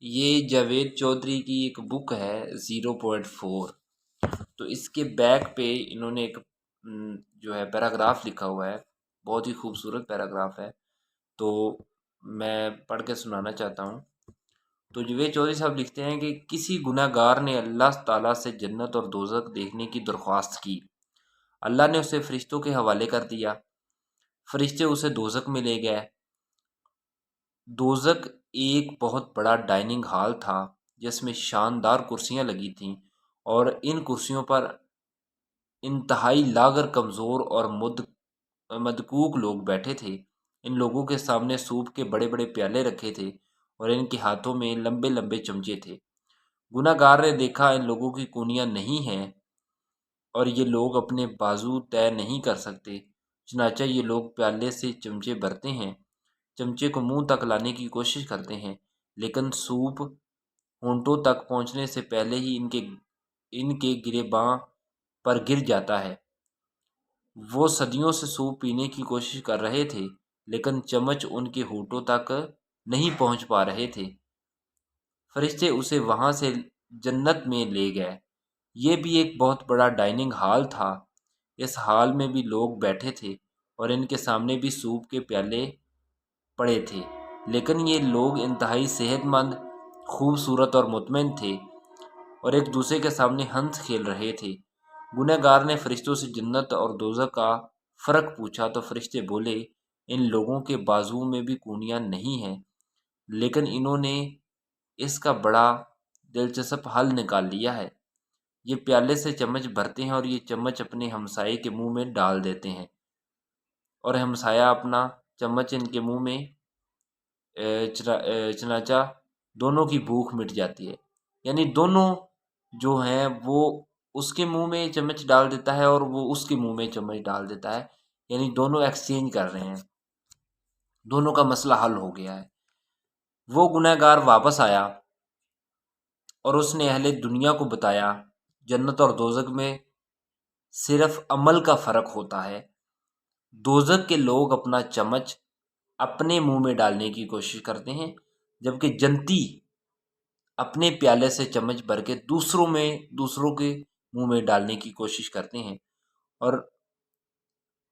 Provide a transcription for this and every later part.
یہ جاوید چودھری کی ایک بک ہے 0.4۔ تو اس کے بیک پہ انہوں نے ایک جو ہے پیراگراف لکھا ہوا ہے، بہت ہی خوبصورت پیراگراف ہے، تو میں پڑھ کے سنانا چاہتا ہوں۔ تو جاوید چودھری صاحب لکھتے ہیں کہ کسی گناہ گار نے اللہ تعالیٰ سے جنت اور دوزخ دیکھنے کی درخواست کی، اللہ نے اسے فرشتوں کے حوالے کر دیا، فرشتے اسے دوزخ میں لے گئے۔ دوزخ ایک بہت بڑا ڈائننگ ہال تھا جس میں شاندار کرسیاں لگی تھیں، اور ان کرسیوں پر انتہائی لاغر، کمزور اور مدکوک لوگ بیٹھے تھے۔ ان لوگوں کے سامنے سوپ کے بڑے بڑے پیالے رکھے تھے اور ان کے ہاتھوں میں لمبے لمبے چمچے تھے۔ گناہ گار نے دیکھا ان لوگوں کی کونیاں نہیں ہیں اور یہ لوگ اپنے بازو طے نہیں کر سکتے، چنانچہ یہ لوگ پیالے سے چمچے بھرتے ہیں، چمچے کو منہ تک لانے کی کوشش کرتے ہیں، لیکن سوپ ہونٹوں تک پہنچنے سے پہلے ہی ان کے گریباں پر گر جاتا ہے۔ وہ صدیوں سے سوپ پینے کی کوشش کر رہے تھے، لیکن چمچ ان کے ہونٹوں تک نہیں پہنچ پا رہے تھے۔ فرشتے اسے وہاں سے جنت میں لے گئے۔ یہ بھی ایک بہت بڑا ڈائننگ ہال تھا۔ اس ہال میں بھی لوگ بیٹھے تھے اور ان کے سامنے بھی سوپ کے پیالے پڑے تھے، لیکن یہ لوگ انتہائی صحت مند، خوبصورت اور مطمئن تھے اور ایک دوسرے کے سامنے ہنس کھیل رہے تھے۔ گناہ گار نے فرشتوں سے جنت اور دوزخ کا فرق پوچھا تو فرشتے بولے، ان لوگوں کے بازو میں بھی کونیاں نہیں ہیں، لیکن انہوں نے اس کا بڑا دلچسپ حل نکال لیا ہے۔ یہ پیالے سے چمچ بھرتے ہیں اور یہ چمچ اپنے ہمسائے کے منہ میں ڈال دیتے ہیں، اور ہمسایہ اپنا چمچ ان کے منہ میں چنانچہ دونوں کی بھوک مٹ جاتی ہے۔ یعنی دونوں جو ہیں وہ اس کے منہ میں چمچ ڈال دیتا ہے اور وہ اس کے منہ میں چمچ ڈال دیتا ہے، یعنی دونوں ایکسچینج کر رہے ہیں، دونوں کا مسئلہ حل ہو گیا ہے۔ وہ گناہ گار واپس آیا اور اس نے اہل دنیا کو بتایا، جنت اور دوزخ میں صرف عمل کا فرق ہوتا ہے۔ دوزخ کے لوگ اپنا چمچ اپنے منہ میں ڈالنے کی کوشش کرتے ہیں، جبکہ جنتی اپنے پیالے سے چمچ بھر کے دوسروں کے منہ میں ڈالنے کی کوشش کرتے ہیں۔ اور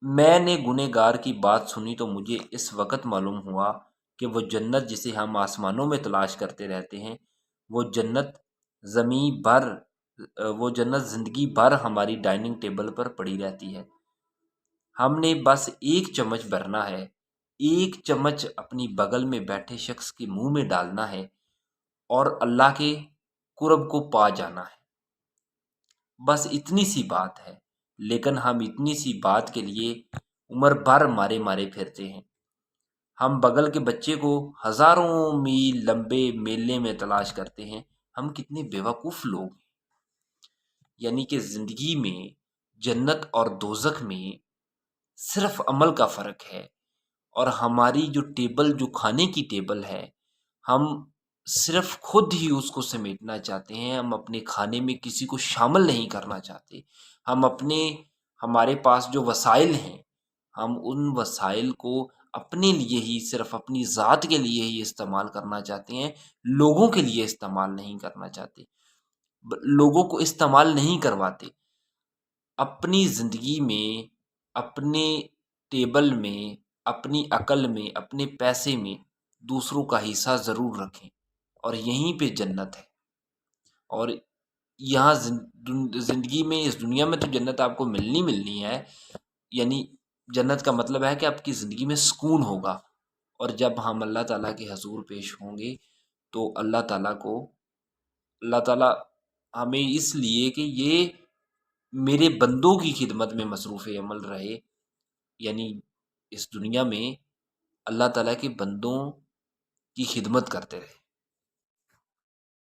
میں نے گنہ گار کی بات سنی تو مجھے اس وقت معلوم ہوا کہ وہ جنت جسے ہم آسمانوں میں تلاش کرتے رہتے ہیں، وہ جنت زندگی بھر ہماری ڈائننگ ٹیبل پر پڑی رہتی ہے۔ ہم نے بس ایک چمچ بھرنا ہے، ایک چمچ اپنی بغل میں بیٹھے شخص کے منہ میں ڈالنا ہے اور اللہ کے قرب کو پا جانا ہے۔ بس اتنی سی بات ہے، لیکن ہم اتنی سی بات کے لیے عمر بھر مارے مارے پھرتے ہیں۔ ہم بغل کے بچے کو ہزاروں میل لمبے میلے میں تلاش کرتے ہیں۔ ہم کتنے بیوقوف لوگ ہیں۔ یعنی کہ زندگی میں جنت اور دوزخ میں صرف عمل کا فرق ہے، اور ہماری جو ٹیبل، جو کھانے کی ٹیبل ہے، ہم صرف خود ہی اس کو سمیٹنا چاہتے ہیں۔ ہم اپنے کھانے میں کسی کو شامل نہیں کرنا چاہتے۔ ہمارے پاس جو وسائل ہیں، ہم ان وسائل کو اپنے لیے ہی، صرف اپنی ذات کے لیے ہی استعمال کرنا چاہتے ہیں، لوگوں کے لیے استعمال نہیں کرنا چاہتے، لوگوں کو استعمال نہیں کرواتے۔ اپنی زندگی میں، اپنے ٹیبل میں، اپنی عقل میں، اپنے پیسے میں دوسروں کا حصہ ضرور رکھیں، اور یہیں پہ جنت ہے۔ اور یہاں زندگی میں، اس دنیا میں تو جنت آپ کو ملنی ہے۔ یعنی جنت کا مطلب ہے کہ آپ کی زندگی میں سکون ہوگا، اور جب ہم اللہ تعالیٰ کے حضور پیش ہوں گے تو اللہ تعالیٰ ہمیں اس لیے کہ یہ میرے بندوں کی خدمت میں مصروف عمل رہے، یعنی اس دنیا میں اللہ تعالیٰ کے بندوں کی خدمت کرتے رہے۔